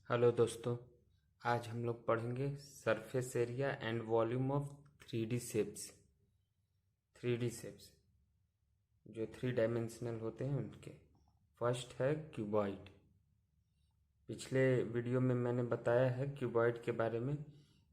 Hello दोस्तों। आज हम लोग पढ़ेंगे surface area and volume of 3D shapes. 3D shapes जो 3 डायमेंशनल होते हैं उनके। फर्स्ट है क्यूबॉइड। पिछले वीडियो में मैंने बताया है क्यूबॉइड के बारे में,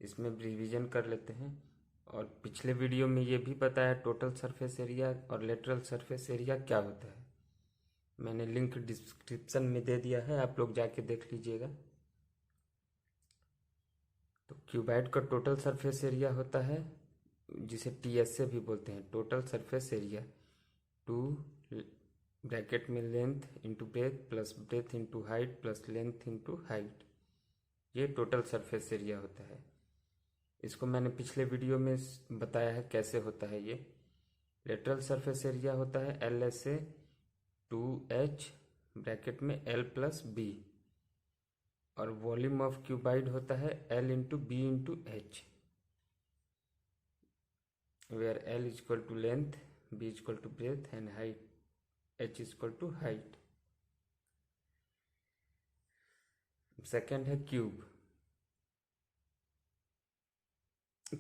इसमें रिवीजन कर लेते हैं। और पिछले वीडियो में ये भी बताया टोटल सरफेस एरिया और लेटरल सरफेस एरिया क्या होता है। मैंने लिंक डिस्क्रिप्शन में दे दिया है, आप लोग जाके देख लीजिएगा। तो क्यूबॉइड का टोटल सरफेस एरिया होता है, जिसे टीएसए भी बोलते हैं, टोटल सरफेस एरिया। 2 ब्रैकेट में length into breadth plus breadth into height plus length into height, ये टोटल सरफेस एरिया होता है। इसको मैंने पिछले वीडियो में बताया है कैसे होता है ये। लेटरल सरफेस एरिया होता है LSA 2H ब्रैकेट में L प्लस बी, और वॉल्यूम ऑफ क्यूबाइड होता है L into b into h, where L is equal to length, B is equal to breadth and height, H is equal to height. Second है cube.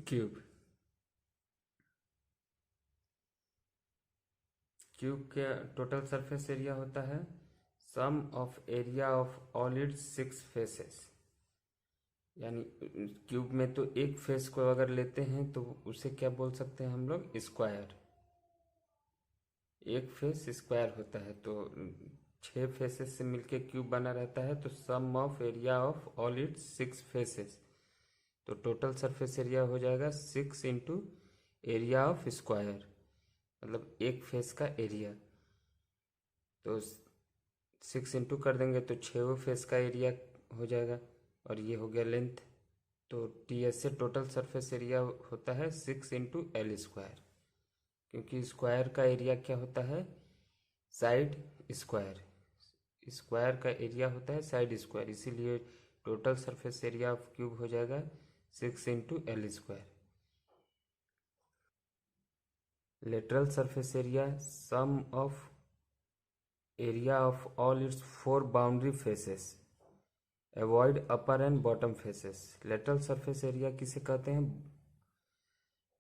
Cube cube के total surface area होता है sum of area of all its 6 faces. यानी cube में तो एक face को अगर लेते हैं तो उसे क्या बोल सकते हैं हम लोग, स्क्वायर। एक फेस स्क्वायर होता है, तो 6 फेसेस से मिलके क्यूब बना रहता है। तो sum of area of all its 6 faces, तो टोटल सरफेस एरिया हो जाएगा 6 इंटू एरिया ऑफ स्क्वायर, मतलब एक फेस का एरिया। तो 6 इंटू कर देंगे तो 6 फेस का एरिया हो जाएगा, और ये हो गया लेंथ। तो टीएस से टोटल सरफेस एरिया होता है 6 इंटू एल स्क्वायर, क्योंकि स्क्वायर का एरिया क्या होता है, साइड स्क्वायर। स्क्वायर का एरिया होता है साइड स्क्वायर, इसीलिए total surface area of cube हो जाएगा 6 into l square. Lateral surface area sum of area of all its 4 boundary faces, avoid upper and bottom faces. Lateral surface area किसे कहते हैं,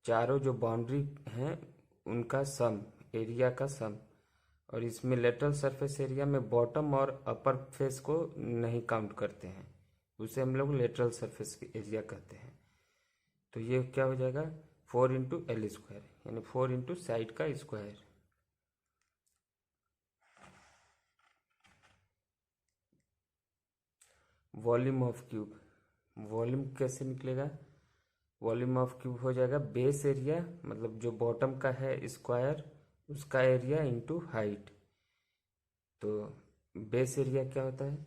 चारों जो बाउंड्री हैं उनका सम, एरिया का सम। और इसमें लेटरल सरफेस एरिया में बॉटम और अपर फेस को नहीं काउंट करते हैं, उसे हम लोग लेटरल सरफेस एरिया कहते हैं। तो ये क्या हो जाएगा 4 इंटू एल स्क्वायर, यानी 4 इंटू साइड का square. Volume of cube, volume कैसे निकलेगा, वॉल्यूम ऑफ क्यूब हो जाएगा बेस एरिया, मतलब जो बॉटम का है स्क्वायर उसका एरिया इंटू हाइट। तो बेस एरिया क्या होता है,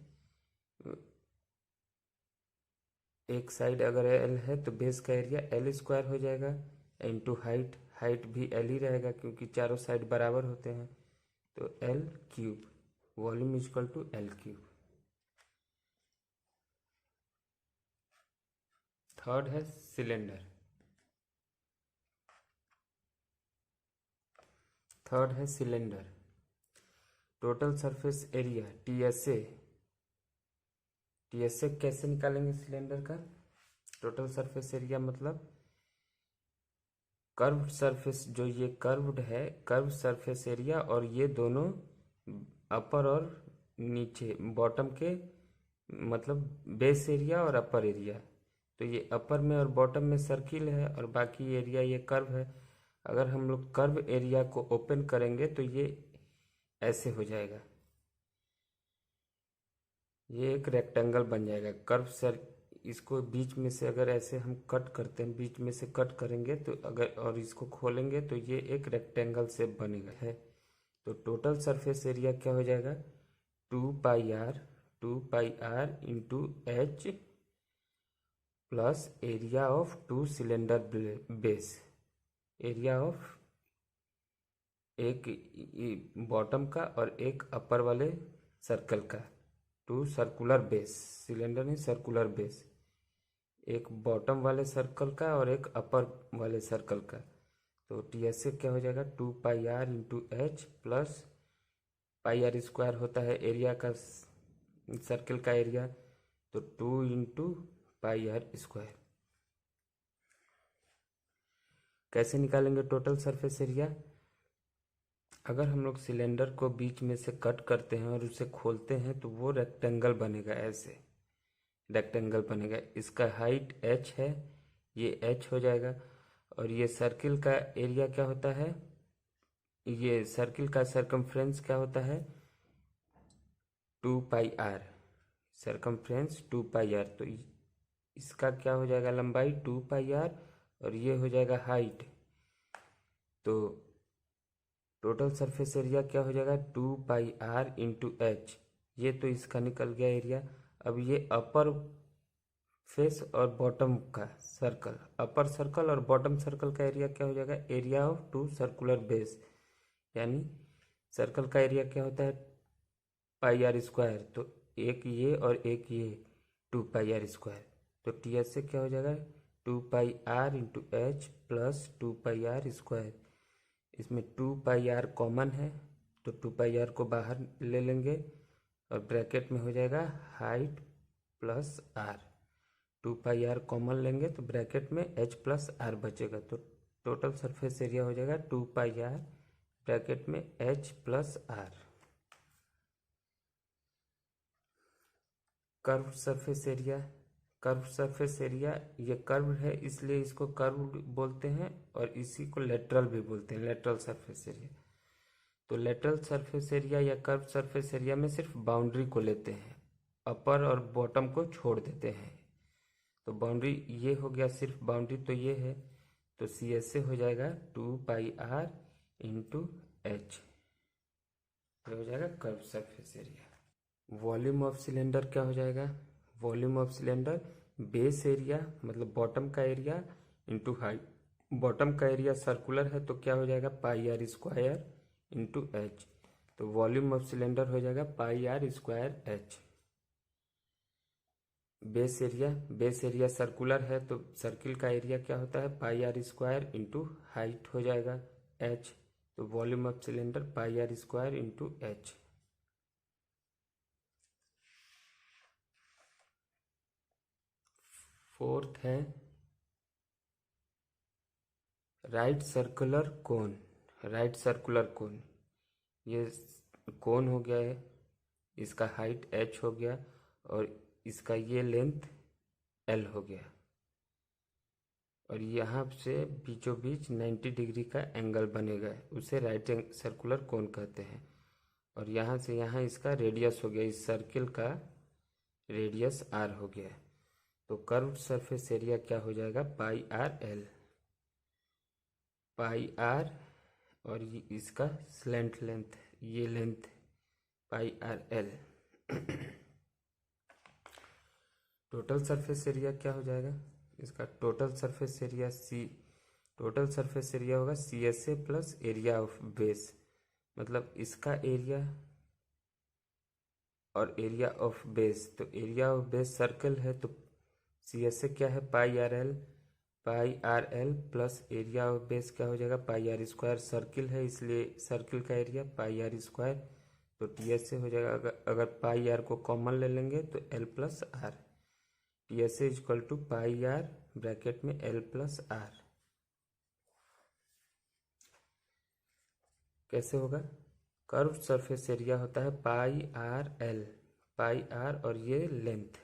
एक साइड अगर एल है तो बेस का एरिया एल स्क्वायर हो जाएगा, इंटू हाइट, हाइट भी एल ही रहेगा क्योंकि चारों साइड बराबर होते हैं। तो l cube, volume is equal to l cube. Third है सिलेंडर। थर्ड है cylinder. Total surface area TSA. TSA कैसे निकालेंगे सिलेंडर का, टोटल सरफेस एरिया मतलब कर्व्ड सरफेस, जो ये कर्व्ड है कर्व सरफेस एरिया, और ये दोनों अपर और नीचे बॉटम के, मतलब बेस एरिया और अपर एरिया। तो ये अपर में और बॉटम में सर्किल है और बाकी एरिया ये कर्व है। अगर हम लोग कर्व एरिया को ओपन करेंगे तो ये ऐसे हो जाएगा, ये एक रेक्टेंगल बन जाएगा कर्व सर। इसको बीच में से अगर ऐसे हम कट करते हैं, बीच में से कट करेंगे तो अगर और इसको खोलेंगे तो ये एक रेक्टेंगल शेप बनेगा है। तो टोटल सरफेस एरिया क्या हो जाएगा 2 pi R into H plus area of 2 cylinder base. Area of एक बॉटम का और एक अपर वाले सर्कल का, 2 सर्कुलर बेस, सिलेंडर नहीं सर्कुलर बेस, एक बॉटम वाले सर्कल का और एक अपर वाले सर्कल का। तो टीएसए क्या हो जाएगा 2 pi R into H plus pi are square होता है एरिया का, सर्कल का एरिया। तो 2 × πr²। कैसे निकालेंगे टोटल सरफेस एरिया? अगर हम लोग सिलेंडर को बीच में से कट करते हैं और उसे खोलते हैं तो वो रेक्टेंगल बनेगा, ऐसे रेक्टेंगल बनेगा। इसका हाइट h है, ये h हो जाएगा। और ये सर्किल का एरिया क्या होता है, ये सर्किल का सरकमफ्रेंस क्या होता है, 2πr, सरकमफ्रेंस 2πr। तो इसका क्या हो जाएगा, लंबाई 2πr, और ये हो जाएगा हाइट। तो टोटल सरफेस एरिया क्या हो जाएगा, 2πr × h। ये तो इसका निकल गया एरिया। अब ये अपर फेस और बॉटम का सर्कल, अपर सर्कल और बॉटम सर्कल का एरिया क्या हो जाएगा, एरिया ऑफ 2 सर्कुलर बेस। यानी सर्कल का एरिया क्या होता है, πr²। तो एक ये और एक ये 2πr²। तो ts से क्या हो जाएगा, 2πr × h प्लस 2πr²। इसमें 2πr कॉमन है तो 2πr को बाहर ले लेंगे और ब्रैकेट में हो जाएगा height plus r। 2πr common लेंगे तो ब्रैकेट में h प्लस r बचेगा। तो टोटल सरफेस एरिया हो जाएगा 2πr ब्रैकेट में h plus r। Curve surface area, curve surface area, ये कर्व है इसलिए इसको कर्व बोलते हैं, और इसी को लेटरल भी बोलते हैं, लेटरल सरफेस एरिया। तो लेटरल सरफेस एरिया या कर्व सरफेस एरिया में सिर्फ बाउंड्री को लेते हैं, अपर और बॉटम को छोड़ देते हैं। तो बाउंड्री ये हो गया, सिर्फ बाउंड्री तो ये है। तो सी एस से हो जाएगा 2πr × h, ये हो जाएगा curve surface area. Volume of cylinder क्या हो जाएगा, volume of cylinder base area मतलब बॉटम का एरिया इंटू हाइट। बॉटम का एरिया सर्कुलर है तो क्या हो जाएगा, πr² × h। तो वॉल्यूम ऑफ सिलेंडर हो जाएगा πr² h। Base area, base area circular है तो सर्किल का एरिया क्या होता है, πr² × हाइट हो जाएगा h। तो volume of cylinder πr² × h। Fourth है right circular cone. Right circular cone, ये कोन हो गया है, इसका हाइट h हो गया और इसका ये लेंथ l हो गया, और यहाँ से बीचों बीच 90 डिग्री का एंगल बनेगा, उसे राइट सर्कुलर कोन कहते हैं। और यहाँ से यहाँ इसका रेडियस हो गया, इस सर्किल का रेडियस r हो गया। तो कर्व सरफेस एरिया क्या हो जाएगा, πrl, πr, और ये इसका स्लैंट लेंथ, ये length πrl। Total surface area क्या हो जाएगा, इसका total surface area total surface area होगा CSA plus area of base. मतलब इसका एरिया और एरिया ऑफ बेस, तो एरिया ऑफ बेस सर्कल है तो CSA क्या है, πrl plus area of base क्या हो जाएगा, πr²। सर्किल है इसलिए सर्किल का एरिया πr²। तो TS से हो जाएगा, अगर πr को कॉमन ले लेंगे तो l plus r। TSA = πr bracket में l प्लस r। कैसे होगा, कर्व सरफेस एरिया होता है πrl, πr और ये लेंथ।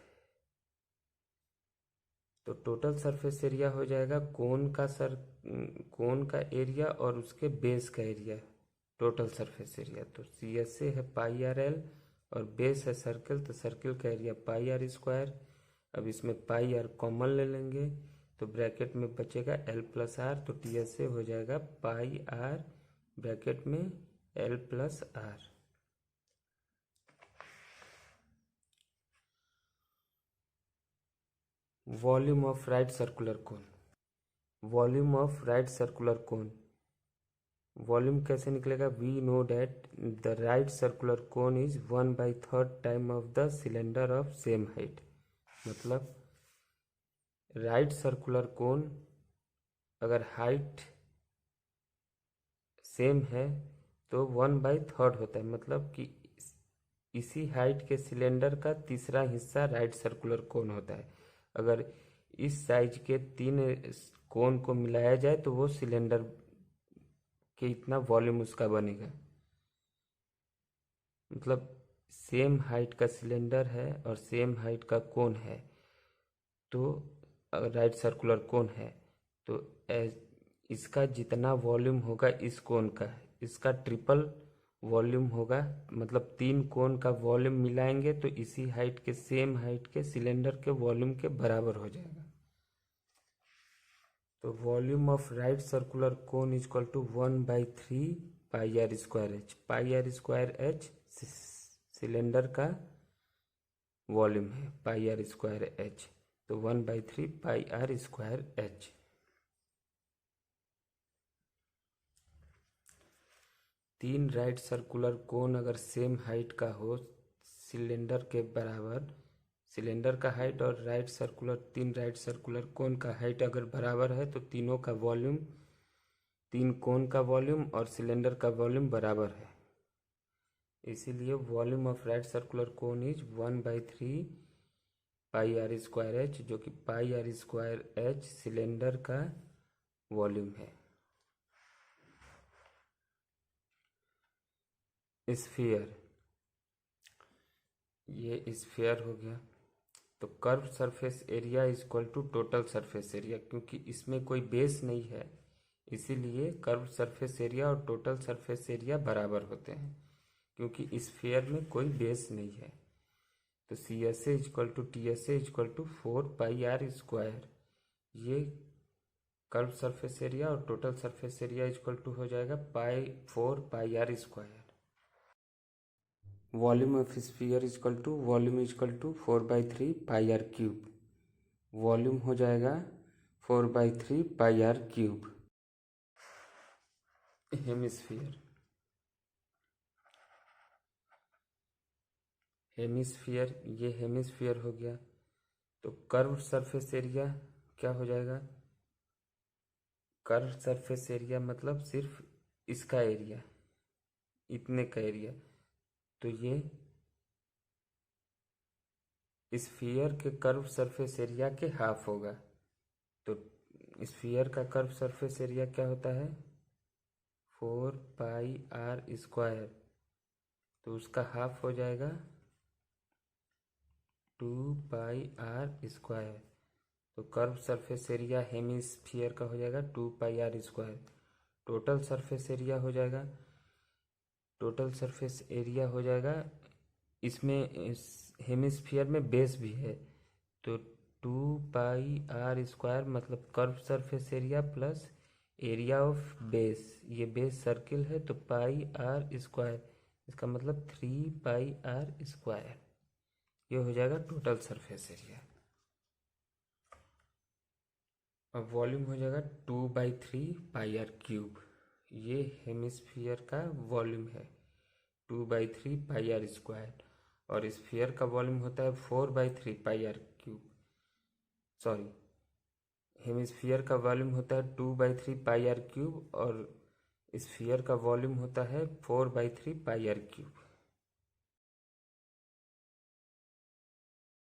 तो टोटल सरफेस एरिया हो जाएगा कोन का एरिया और उसके बेस का एरिया, टोटल सरफेस एरिया। तो CSA है πrl और बेस है सर्कल, तो सर्कल का एरिया πr²। अब इसमें πr कॉमन ले लेंगे तो ब्रैकेट में बचेगा l प्लस r। तो TSA हो जाएगा πr ब्रैकेट में l plus r। Volume of right circular cone, volume of right circular cone, volume कैसे निकलेगा, we know that the right circular cone is 1/3 time of the cylinder of same height. मतलब right circular cone अगर height same है तो 1/3 होता है, मतलब कि इसी हाइट के सिलेंडर का तीसरा हिस्सा राइट सर्कुलर कोन होता है। अगर इस साइज के 3 कोन को मिलाया जाए तो वो सिलेंडर के इतना वॉल्यूम उसका बनेगा। मतलब सेम हाइट का सिलेंडर है और सेम हाइट का कोन है, तो अगर राइट सर्कुलर कोन है तो इसका जितना वॉल्यूम होगा इस कोन का, इसका ट्रिपल वॉल्यूम होगा। मतलब 3 कोन का वॉल्यूम मिलाएंगे तो इसी हाइट के सेम हाइट के सिलेंडर के वॉल्यूम के बराबर हो जाएगा। तो volume of right circular cone is equal to 1/3 pi are square h. Pi are square h cylinder का वॉल्यूम है, पाई आर स्क्वायर एच, तो 1/3 पाई आर स्क्वायर एच। तीन राइट सर्कुलर कोन अगर सेम हाइट का हो cylinder के बराबर, cylinder का हाइट और तीन राइट सर्कुलर कोन का हाइट अगर बराबर है तो तीनों का वॉल्यूम, तीन कोन का वॉल्यूम और सिलेंडर का वॉल्यूम बराबर है। इसीलिए volume of right circular cone is 1/3 pi are square h, जो कि pi are square h cylinder का वॉल्यूम है। स्फीयर, ये स्फीयर हो गया। तो curve surface area is equal to total surface area, क्योंकि इसमें कोई बेस नहीं है इसीलिए कर्व सरफेस एरिया और टोटल सरफेस एरिया बराबर होते हैं, क्योंकि स्फीयर में कोई बेस नहीं है। तो C S A equal to T S A equal to 4 pi are square, ये कर्व सरफेस एरिया और total surface area equal to हो जाएगा 4 pi are square. Volume of sphere equal to volume equal to 4/3 pi R cube. Volume हो जाएगा 4/3 pi R cube. Hemisphere, hemisphere, ये hemisphere हो गया। तो कर्व सरफेस एरिया क्या हो जाएगा? कर्व सरफेस एरिया मतलब सिर्फ इसका एरिया, इतने का एरिया। तो ये स्फीयर के कर्व सरफेस एरिया के हाफ होगा। तो स्फीयर का कर्व सरफेस एरिया क्या होता है? 4 पाई आर स्क्वायर, तो उसका हाफ हो जाएगा 2 पाई आर स्क्वायर। तो कर्व सरफेस एरिया हेमिस्फीयर का हो जाएगा 2 pi are square. Total surface area हो जाएगा, टोटल सरफेस एरिया हो जाएगा, इसमें हेमिस्फीयर में बेस भी है, तो 2 पाई आर स्क्वायर मतलब curve surface area plus area of base, ये बेस सर्किल है तो पाई आर स्क्वायर, इसका मतलब 3 पाई आर स्क्वायर, ये हो जाएगा टोटल सरफेस एरिया। अब वॉल्यूम हो जाएगा 2/3 पाई आर क्यूब, ये हेमिस्फीयर का वॉल्यूम है 2/3 पाई आर स्क्वायर, और स्फीयर का वॉल्यूम होता है 4/3 pi R cube. Sorry, hemisphere का वॉल्यूम होता है 2/3 पाई आर क्यूब और स्फीयर का वॉल्यूम होता है 4/3 पाई आर क्यूब।